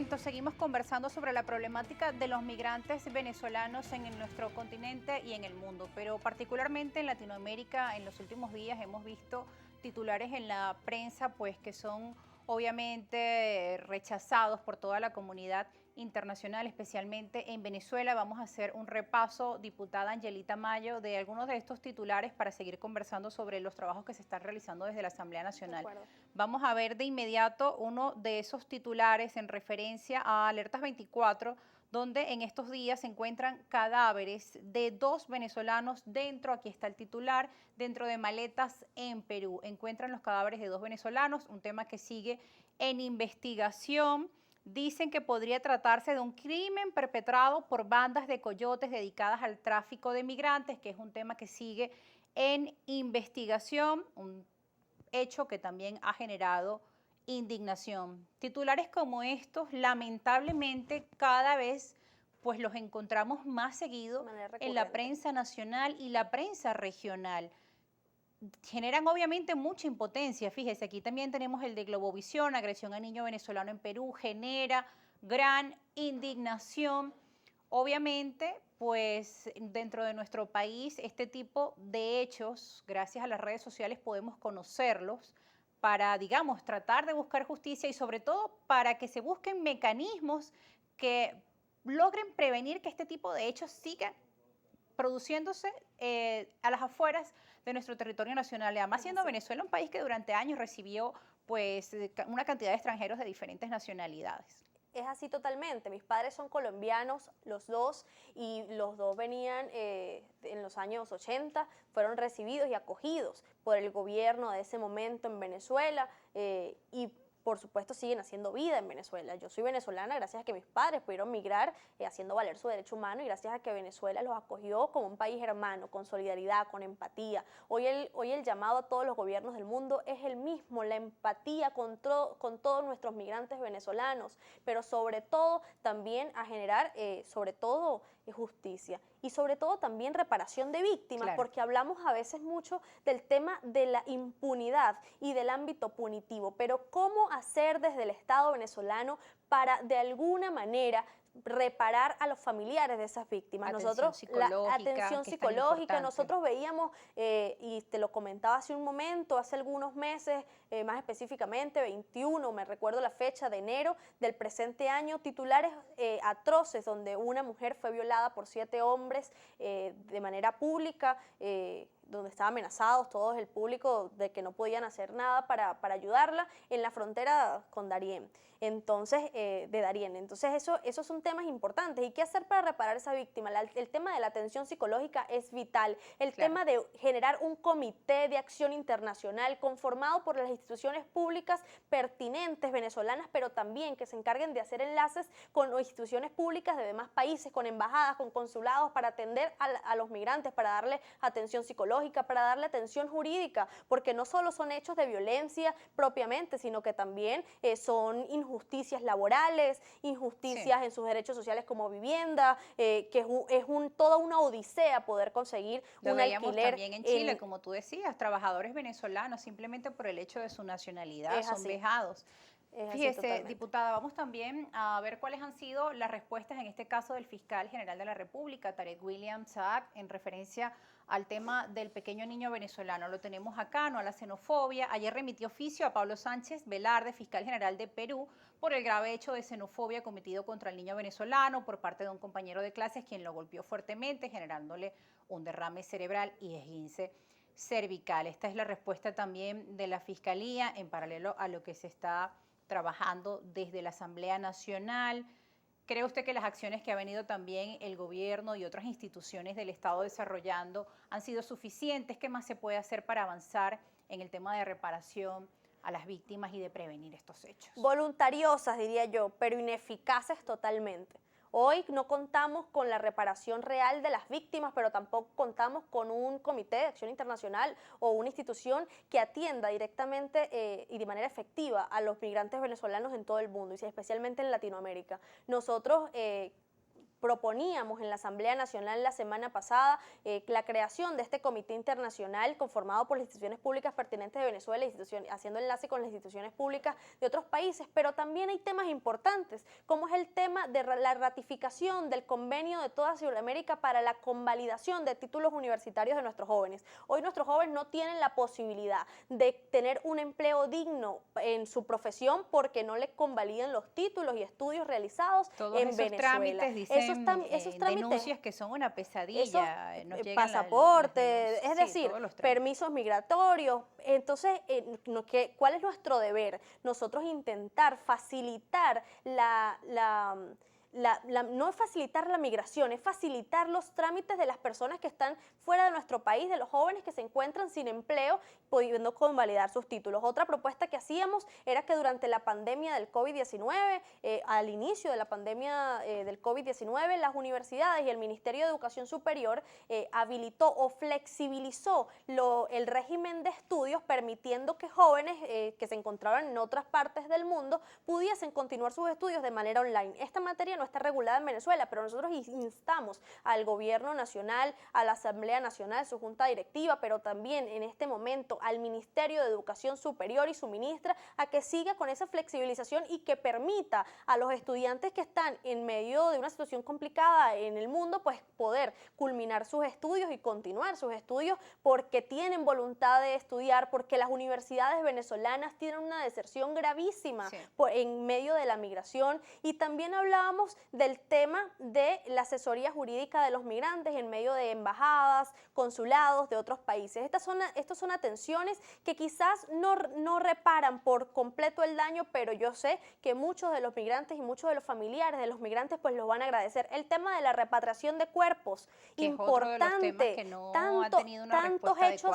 momento seguimos conversando sobre la problemática de los migrantes venezolanos en nuestro continente y en el mundo, pero particularmente en Latinoamérica. En los últimos días hemos visto titulares en la prensa pues que son obviamente rechazados por toda la comunidad internacional, especialmente en Venezuela. Vamos a hacer un repaso, diputada Angelita Mayo, de algunos de estos titulares para seguir conversando sobre los trabajos que se están realizando desde la Asamblea Nacional. Vamos a ver de inmediato uno de esos titulares en referencia a Alertas 24, donde en estos días se encuentran cadáveres de 2 venezolanos dentro, aquí está el titular, dentro de maletas en Perú. Encuentran los cadáveres de 2 venezolanos, un tema que sigue en investigación. Dicen que podría tratarse de un crimen perpetrado por bandas de coyotes dedicadas al tráfico de migrantes, que es un tema que sigue en investigación, un hecho que también ha generado indignación. Titulares como estos, lamentablemente, cada vez pues los encontramos más seguido en la prensa nacional y la prensa regional. Generan obviamente mucha impotencia. Fíjese, aquí también tenemos el de Globovisión, agresión a niño venezolano en Perú, genera gran indignación. Obviamente, pues dentro de nuestro país, este tipo de hechos, gracias a las redes sociales, podemos conocerlos para, digamos, tratar de buscar justicia y sobre todo para que se busquen mecanismos que logren prevenir que este tipo de hechos sigan produciéndose a las afueras de nuestro territorio nacional. Y además, siendo Venezuela un país que durante años recibió pues una cantidad de extranjeros de diferentes nacionalidades. Es así totalmente. Mis padres son colombianos, los dos, y los dos venían en los años 80, fueron recibidos y acogidos por el gobierno de ese momento en Venezuela y por supuesto siguen haciendo vida en Venezuela. Yo soy venezolana gracias a que mis padres pudieron migrar haciendo valer su derecho humano y gracias a que Venezuela los acogió como un país hermano, con solidaridad, con empatía. Hoy el llamado a todos los gobiernos del mundo es el mismo, la empatía con todos nuestros migrantes venezolanos, pero sobre todo también a generar, justicia y sobre todo también reparación de víctimas, Claro. porque hablamos a veces mucho del tema de la impunidad y del ámbito punitivo, pero ¿cómo hacer desde el Estado venezolano para de alguna manera reparar a los familiares de esas víctimas? Atención psicológica, nosotros veíamos, y te lo comentaba hace un momento, hace algunos meses, más específicamente 21, me recuerdo la fecha de enero del presente año, titulares atroces donde una mujer fue violada por 7 hombres de manera pública, donde estaban amenazados todos el público de que no podían hacer nada para ayudarla en la frontera con Darién. Entonces, de Darién. Entonces, esos son temas importantes. ¿Y qué hacer para reparar esa víctima? El tema de la atención psicológica es vital. El tema de generar un comité de acción internacional conformado por las instituciones públicas pertinentes venezolanas, pero también que se encarguen de hacer enlaces con instituciones públicas de demás países, con embajadas, con consulados, para atender a los migrantes, para darle atención psicológica, para darle atención jurídica, porque no solo son hechos de violencia propiamente, sino que también son injusticias laborales, injusticias en sus derechos sociales como vivienda, que es toda una odisea poder conseguir un alquiler. También en Chile, como tú decías, trabajadores venezolanos simplemente por el hecho de su nacionalidad son vejados. Fíjese, diputada, vamos también a ver cuáles han sido las respuestas en este caso del fiscal general de la República, Tarek William Saab, en referencia al tema del pequeño niño venezolano. Lo tenemos acá, no a la xenofobia. Ayer remitió oficio a Pablo Sánchez Velarde, fiscal general de Perú, por el grave hecho de xenofobia cometido contra el niño venezolano por parte de un compañero de clases quien lo golpeó fuertemente, generándole un derrame cerebral y esguince cervical. Esta es la respuesta también de la Fiscalía en paralelo a lo que se está trabajando desde la Asamblea Nacional. ¿Cree usted que las acciones que ha venido también el gobierno y otras instituciones del Estado desarrollando han sido suficientes? ¿Qué más se puede hacer para avanzar en el tema de reparación a las víctimas y de prevenir estos hechos? Voluntariosas, diría yo, pero ineficaces totalmente. Hoy no contamos con la reparación real de las víctimas, pero tampoco contamos con un comité de acción internacional o una institución que atienda directamente y de manera efectiva a los migrantes venezolanos en todo el mundo y especialmente en Latinoamérica. Nosotros proponíamos en la Asamblea Nacional la semana pasada la creación de este comité internacional conformado por las instituciones públicas pertinentes de Venezuela, haciendo enlace con las instituciones públicas de otros países, pero también hay temas importantes, como es el tema de la ratificación del convenio de toda Sudamérica para la convalidación de títulos universitarios de nuestros jóvenes. Hoy nuestros jóvenes no tienen la posibilidad de tener un empleo digno en su profesión porque no les convalidan los títulos y estudios realizados Todos en esos Venezuela. trámites dicen Esos trámites, denuncias que son una pesadilla, nos llegan pasaporte, es sí, decir, todos los trámites. permisos migratorios. Entonces, ¿cuál es nuestro deber? Nosotros intentar facilitar no es facilitar la migración, es facilitar los trámites de las personas que están fuera de nuestro país, de los jóvenes que se encuentran sin empleo, pudiendo convalidar sus títulos. Otra propuesta que hacíamos era que durante la pandemia del COVID-19, al inicio de la pandemia del COVID-19, las universidades y el Ministerio de Educación Superior habilitó o flexibilizó el régimen de estudios, permitiendo que jóvenes que se encontraban en otras partes del mundo pudiesen continuar sus estudios de manera online. Esta materia no está regulada en Venezuela, pero nosotros instamos al gobierno nacional, a la Asamblea Nacional, su junta directiva, pero también en este momento al Ministerio de Educación Superior y su ministra a que siga con esa flexibilización y que permita a los estudiantes que están en medio de una situación complicada en el mundo, pues poder culminar sus estudios y continuar sus estudios porque tienen voluntad de estudiar, porque las universidades venezolanas tienen una deserción gravísima en medio de la migración. Y también hablábamos del tema de la asesoría jurídica de los migrantes en medio de embajadas, consulados de otros países. Estas son atenciones que quizás no reparan por completo el daño, pero yo sé que muchos de los migrantes y muchos de los familiares de los migrantes pues los van a agradecer. El tema de la repatriación de cuerpos, que importante, que no ha tenido una tantos hechos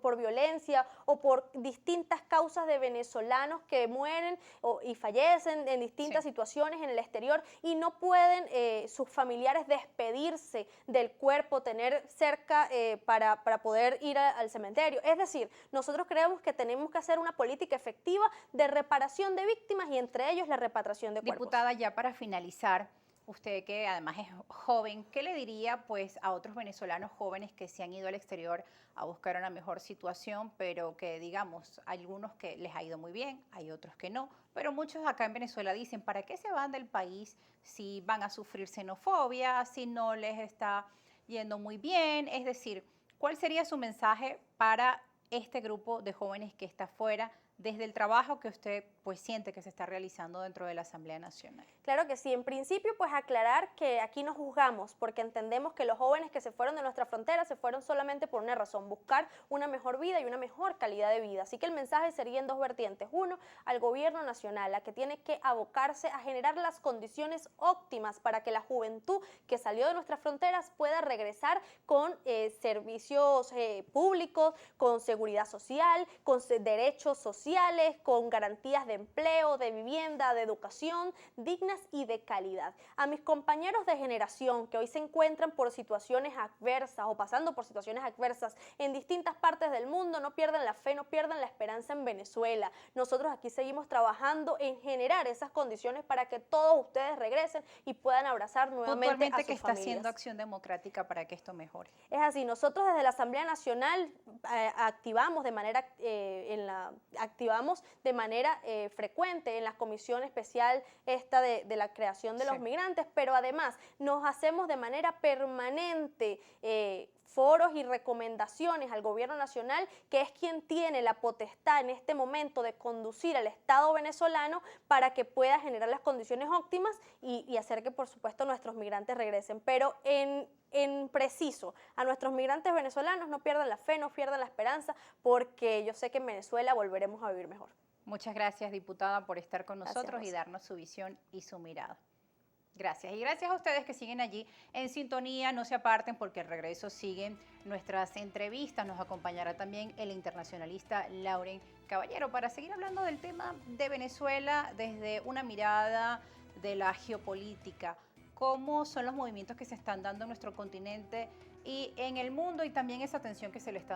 por violencia o por distintas causas de venezolanos que mueren y fallecen en distintas situaciones en el exterior y no pueden sus familiares despedirse del cuerpo, tener cerca para poder ir al cementerio. Es decir, nosotros creemos que tenemos que hacer una política efectiva de reparación de víctimas y entre ellos la repatriación de cuerpos. Diputada, ya para finalizar, usted que además es joven, ¿qué le diría pues a otros venezolanos jóvenes que se han ido al exterior a buscar una mejor situación, pero que digamos, hay algunos que les ha ido muy bien, hay otros que no, pero muchos acá en Venezuela dicen, ¿para qué se van del país si van a sufrir xenofobia, si no les está yendo muy bien? Es decir, ¿cuál sería su mensaje para este grupo de jóvenes que está fuera desde el trabajo que usted pues siente que se está realizando dentro de la Asamblea Nacional? Claro que sí, en principio pues aclarar que aquí no juzgamos porque entendemos que los jóvenes que se fueron de nuestra frontera se fueron solamente por una razón, buscar una mejor vida y una mejor calidad de vida. Así que el mensaje sería en dos vertientes. Uno, al gobierno nacional, a que tiene que abocarse a generar las condiciones óptimas para que la juventud que salió de nuestras fronteras pueda regresar con servicios públicos, con seguridad social, con derechos sociales, con garantías de empleo, de vivienda, de educación dignas y de calidad. A mis compañeros de generación que hoy se encuentran por situaciones adversas o pasando por situaciones adversas en distintas partes del mundo, no pierdan la fe, no pierdan la esperanza en Venezuela. Nosotros aquí seguimos trabajando en generar esas condiciones para que todos ustedes regresen y puedan abrazar nuevamente a sus familias. ¿Qué está haciendo Acción Democrática para que esto mejore? Es así, nosotros desde la Asamblea Nacional activamos de manera frecuente en la comisión especial esta de la creación de los migrantes, pero además nos hacemos de manera permanente foros y recomendaciones al gobierno nacional, que es quien tiene la potestad en este momento de conducir al Estado venezolano para que pueda generar las condiciones óptimas y hacer que, por supuesto, nuestros migrantes regresen. Pero en preciso, a nuestros migrantes venezolanos no pierdan la fe, no pierdan la esperanza, porque yo sé que en Venezuela volveremos a vivir mejor. Muchas gracias, diputada, por estar con nosotros y darnos su visión y su mirada. Gracias. Y gracias a ustedes que siguen allí en sintonía. No se aparten porque al regreso siguen nuestras entrevistas. Nos acompañará también el internacionalista Lauren Caballero para seguir hablando del tema de Venezuela desde una mirada de la geopolítica. Cómo son los movimientos que se están dando en nuestro continente y en el mundo y también esa atención que se le está